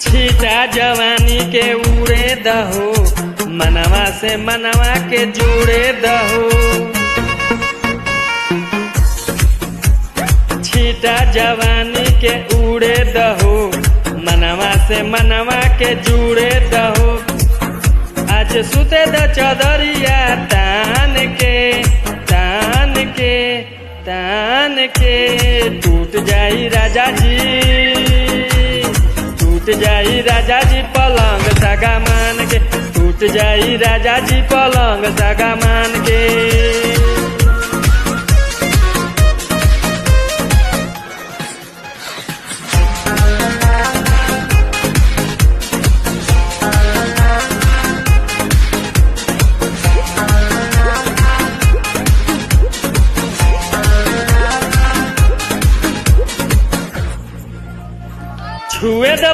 छीटा जवानी के उड़े दहो, मनवा से मनवा के जोड़े दहो। छीटा जवानी के उड़े दहो, मनवा से मनवा के जुड़े दहो। आज सुते द चौधरिया तान के तान के तान के, टूट जाई राजा जी, टूट जाई राजा जी पलंग सगा मान के, टूट जाई राजा जी पलंग सगा मान के। छुए दबा